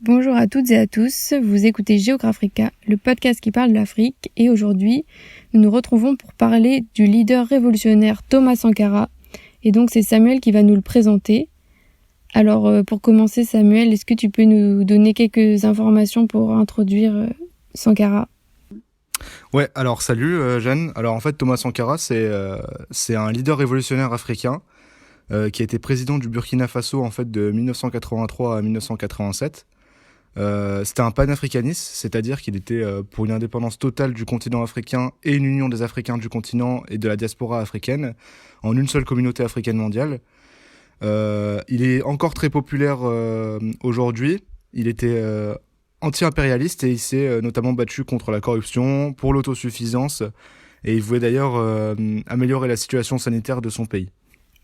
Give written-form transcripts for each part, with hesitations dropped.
Bonjour à toutes et à tous, vous écoutez Géographica, le podcast qui parle de l'Afrique, et aujourd'hui nous nous retrouvons pour parler du leader révolutionnaire Thomas Sankara, et donc c'est Samuel qui va nous le présenter. Alors pour commencer Samuel, est-ce que tu peux nous donner quelques informations pour introduire Sankara ? Ouais, alors salut Jeanne. Alors en fait Thomas Sankara c'est un leader révolutionnaire africain qui a été président du Burkina Faso en fait de 1983 à 1987. C'était un panafricaniste, c'est-à-dire qu'il était pour une indépendance totale du continent africain et une union des Africains du continent et de la diaspora africaine en une seule communauté africaine mondiale. Il est encore très populaire aujourd'hui. Il était anti-impérialiste et il s'est notamment battu contre la corruption, pour l'autosuffisance et il voulait d'ailleurs améliorer la situation sanitaire de son pays.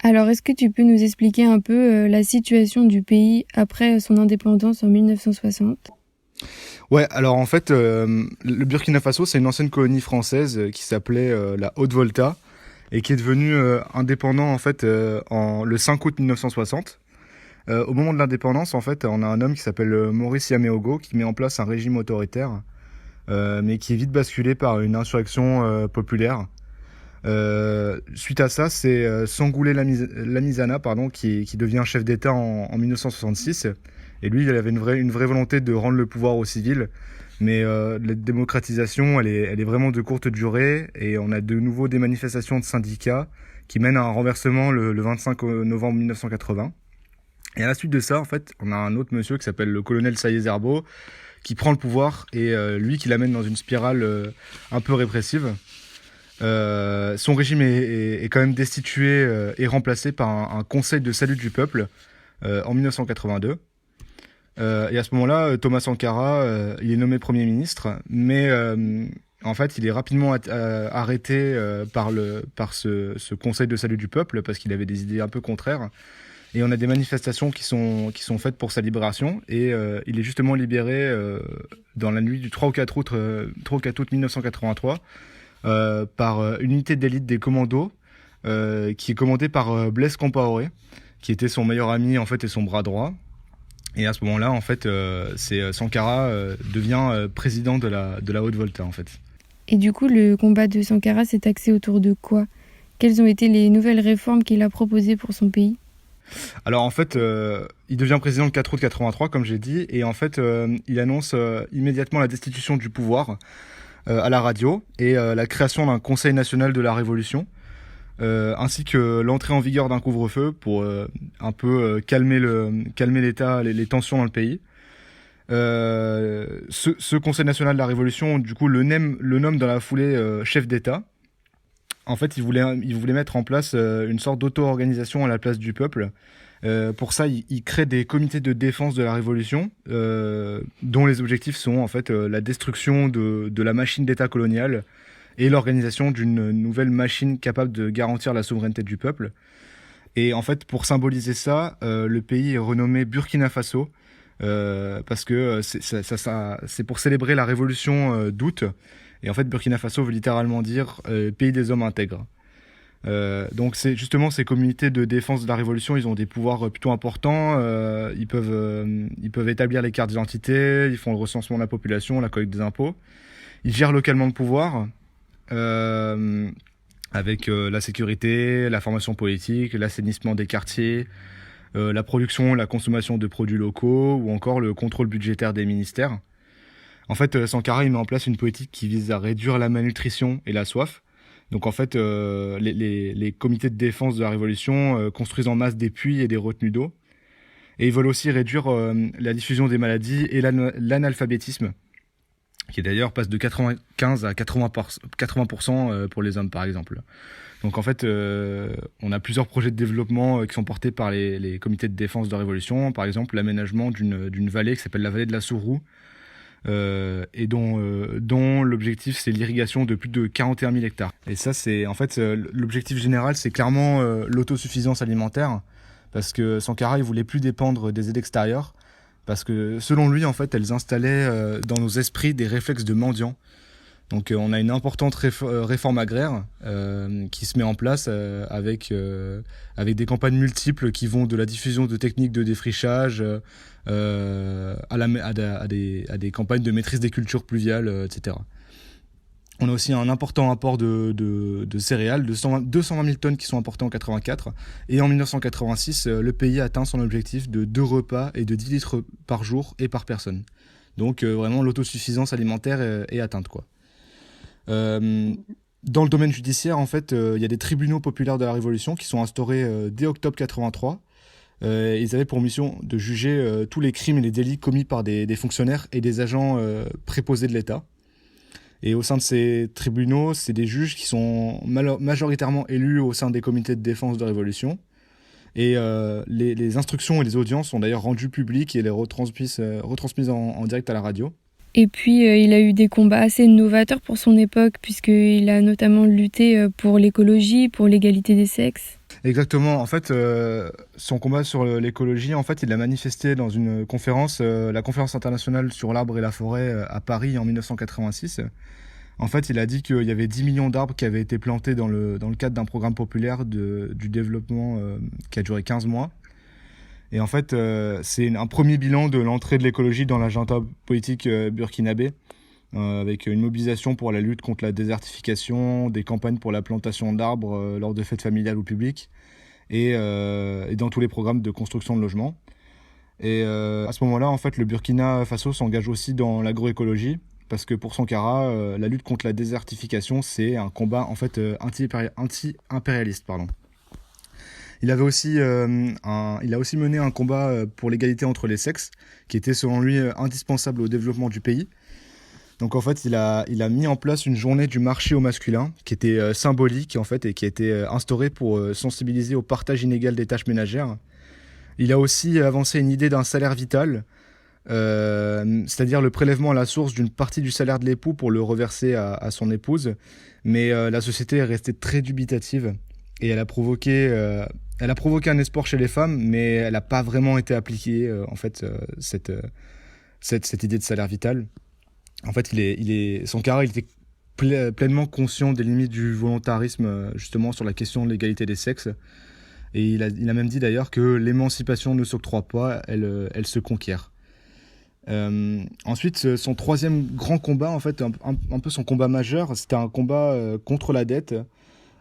Alors, est-ce que tu peux nous expliquer un peu la situation du pays après son indépendance en 1960 ? Ouais, alors en fait, le Burkina Faso, c'est une ancienne colonie française qui s'appelait la Haute-Volta et qui est devenue indépendant en fait le 5 août 1960. Au moment de l'indépendance, en fait, on a un homme qui s'appelle Maurice Yaméogo qui met en place un régime autoritaire, mais qui est vite basculé par une insurrection populaire. Suite à ça, c'est Sangoulé Lamizana qui devient chef d'État en 1966. Et lui, il avait une vraie volonté de rendre le pouvoir aux civils. Mais la démocratisation, elle est vraiment de courte durée. Et on a de nouveau des manifestations de syndicats qui mènent à un renversement le 25 novembre 1980. Et à la suite de ça, en fait, on a un autre monsieur qui s'appelle le colonel Saïd Zerbo qui prend le pouvoir et lui qui l'amène dans une spirale un peu répressive. Son régime est quand même destitué et remplacé par un conseil de salut du peuple en 1982. Et à ce moment-là, Thomas Sankara, il est nommé Premier ministre, mais en fait, il est rapidement arrêté par ce conseil de salut du peuple parce qu'il avait des idées un peu contraires. Et on a des manifestations qui sont faites pour sa libération. Et il est justement libéré dans la nuit du 3 au 4 août 1983 par une unité d'élite des commandos qui est commandée par Blaise Compaoré, qui était son meilleur ami en fait et son bras droit. Et à ce moment-là, en fait, Sankara devient président de la Haute-Volta, en fait. Et du coup, le combat de Sankara s'est axé autour de quoi ? Quelles ont été les nouvelles réformes qu'il a proposées pour son pays ? Alors en fait, il devient président le 4 août 83, comme j'ai dit, et en fait, il annonce immédiatement la destitution du pouvoir à la radio et la création d'un Conseil national de la Révolution, ainsi que l'entrée en vigueur d'un couvre-feu pour un peu calmer l'État, les tensions dans le pays. Ce Conseil national de la Révolution, du coup, le nomme dans la foulée chef d'État. En fait, il voulait mettre en place une sorte d'auto-organisation à la place du peuple. Pour ça, il crée des comités de défense de la Révolution, dont les objectifs sont en fait la destruction de la machine d'État coloniale et l'organisation d'une nouvelle machine capable de garantir la souveraineté du peuple. Et en fait, pour symboliser ça, le pays est renommé Burkina Faso, parce que c'est pour célébrer la révolution d'août. Et en fait, Burkina Faso veut littéralement dire pays des hommes intègres. Donc c'est justement ces communautés de défense de la révolution, ils ont des pouvoirs plutôt importants. Ils peuvent établir les cartes d'identité, ils font le recensement de la population, la collecte des impôts. Ils gèrent localement le pouvoir avec la sécurité, la formation politique, l'assainissement des quartiers, la production, la consommation de produits locaux ou encore le contrôle budgétaire des ministères. En fait, Sankara il met en place une politique qui vise à réduire la malnutrition et la soif. Donc en fait, les comités de défense de la Révolution construisent en masse des puits et des retenues d'eau. Et ils veulent aussi réduire la diffusion des maladies et l'analphabétisme, qui d'ailleurs passe de 95 à 80% pour les hommes par exemple. Donc en fait, on a plusieurs projets de développement qui sont portés par les comités de défense de la Révolution. Par exemple, l'aménagement d'une vallée qui s'appelle la vallée de la Sourou, et dont l'objectif c'est l'irrigation de plus de 41 000 hectares. Et ça c'est en fait l'objectif général, c'est clairement l'autosuffisance alimentaire, parce que Sankara il voulait plus dépendre des aides extérieures, parce que selon lui en fait elles installaient dans nos esprits des réflexes de mendiants. Donc on a une importante réforme agraire qui se met en place avec des campagnes multiples qui vont de la diffusion de techniques de défrichage à des campagnes de maîtrise des cultures pluviales, etc. On a aussi un important apport de céréales, 220 000 tonnes qui sont importées en 84. Et en 1986, le pays atteint son objectif de 2 repas et de 10 litres par jour et par personne. Donc vraiment l'autosuffisance alimentaire est atteinte, quoi. Dans le domaine judiciaire, en fait, il y a des tribunaux populaires de la Révolution qui sont instaurés dès octobre 83. Ils avaient pour mission de juger tous les crimes et les délits commis par des fonctionnaires et des agents préposés de l'État. Et au sein de ces tribunaux, c'est des juges qui sont majoritairement élus au sein des comités de défense de Révolution. Et les instructions et les audiences sont d'ailleurs rendues publiques et les retransmises en direct à la radio. Et puis, il a eu des combats assez novateurs pour son époque, puisqu'il a notamment lutté pour l'écologie, pour l'égalité des sexes. Exactement. En fait, son combat sur l'écologie, en fait, il l'a manifesté dans une conférence, la conférence internationale sur l'arbre et la forêt à Paris en 1986. En fait, il a dit qu'il y avait 10 millions d'arbres qui avaient été plantés dans le cadre d'un programme populaire du développement qui a duré 15 mois. Et en fait, c'est un premier bilan de l'entrée de l'écologie dans l'agenda politique burkinabé, avec une mobilisation pour la lutte contre la désertification, des campagnes pour la plantation d'arbres lors de fêtes familiales ou publiques, et dans tous les programmes de construction de logements. Et à ce moment-là, en fait, le Burkina Faso s'engage aussi dans l'agroécologie, parce que pour Sankara, la lutte contre la désertification, c'est un combat en fait anti-impérialiste, pardon. Il a aussi mené un combat pour l'égalité entre les sexes, qui était selon lui indispensable au développement du pays. Donc en fait, il a mis en place une journée du marché au masculin, qui était symbolique en fait, et qui a été instaurée pour sensibiliser au partage inégal des tâches ménagères. Il a aussi avancé une idée d'un salaire vital, c'est-à-dire le prélèvement à la source d'une partie du salaire de l'époux pour le reverser à son épouse. Mais la société est restée très dubitative et elle a provoqué un espoir chez les femmes, mais elle n'a pas vraiment été appliquée, en fait, cette idée de salaire vital. En fait, Sankara, il était pleinement conscient des limites du volontarisme, justement, sur la question de l'égalité des sexes. Et il a même dit d'ailleurs que l'émancipation ne s'octroie pas, elle se conquiert. Ensuite, son troisième grand combat, en fait, un peu son combat majeur, c'était un combat contre la dette.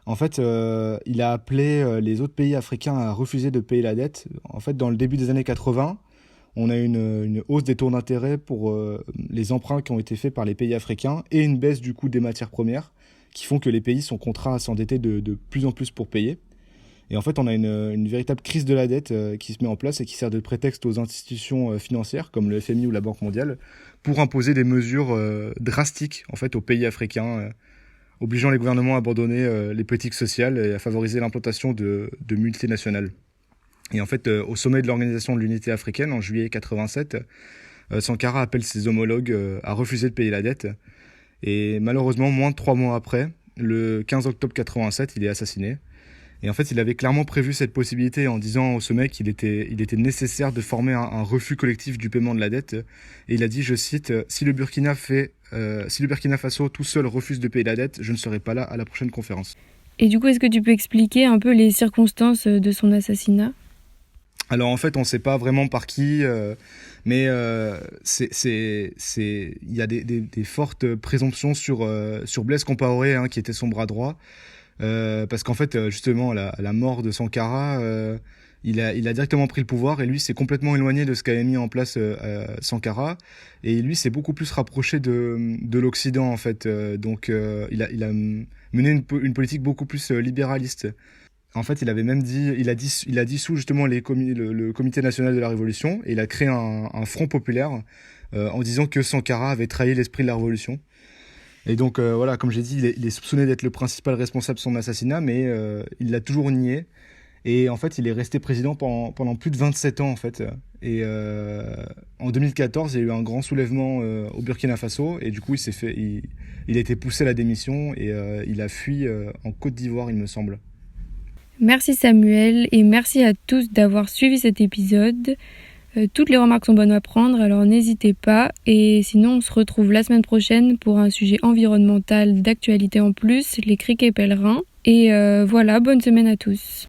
En fait, il a appelé les autres pays africains à refuser de payer la dette. En fait, dans le début des années 80, on a une hausse des taux d'intérêt pour les emprunts qui ont été faits par les pays africains et une baisse du coût des matières premières qui font que les pays sont contraints à s'endetter de plus en plus pour payer. Et en fait, on a une véritable crise de la dette qui se met en place et qui sert de prétexte aux institutions financières comme le FMI ou la Banque mondiale pour imposer des mesures drastiques en fait, aux pays africains, obligeant les gouvernements à abandonner les politiques sociales et à favoriser l'implantation de multinationales. Et en fait, au sommet de l'Organisation de l'Unité africaine, en juillet 87, Sankara appelle ses homologues à refuser de payer la dette. Et malheureusement, moins de 3 mois après, le 15 octobre 87, il est assassiné. Et en fait, il avait clairement prévu cette possibilité en disant au sommet qu'il était nécessaire de former un refus collectif du paiement de la dette. Et il a dit, je cite, « Si le Burkina Faso tout seul refuse de payer la dette, je ne serai pas là à la prochaine conférence. » Et du coup, est-ce que tu peux expliquer un peu les circonstances de son assassinat ? Alors en fait, on ne sait pas vraiment par qui, mais il y a des fortes présomptions sur Blaise Compaoré, qui était son bras droit. Parce qu'en fait, justement, à la mort de Sankara, il a directement pris le pouvoir et lui s'est complètement éloigné de ce qu'avait mis en place Sankara. Et lui s'est beaucoup plus rapproché de l'Occident, en fait. Donc, il a mené une politique beaucoup plus libéraliste. En fait, il avait même dit, il a dissous justement le Comité national de la Révolution et il a créé un front populaire en disant que Sankara avait trahi l'esprit de la Révolution. Et donc voilà, comme j'ai dit, il est soupçonné d'être le principal responsable de son assassinat, mais il l'a toujours nié. Et en fait, il est resté président pendant plus de 27 ans en fait. Et en 2014, il y a eu un grand soulèvement au Burkina Faso et du coup, il a été poussé à la démission et il a fui en Côte d'Ivoire, il me semble. Merci Samuel et merci à tous d'avoir suivi cet épisode. Toutes les remarques sont bonnes à prendre, alors n'hésitez pas. Et sinon, on se retrouve la semaine prochaine pour un sujet environnemental d'actualité en plus, les criquets pèlerins. Et voilà, bonne semaine à tous.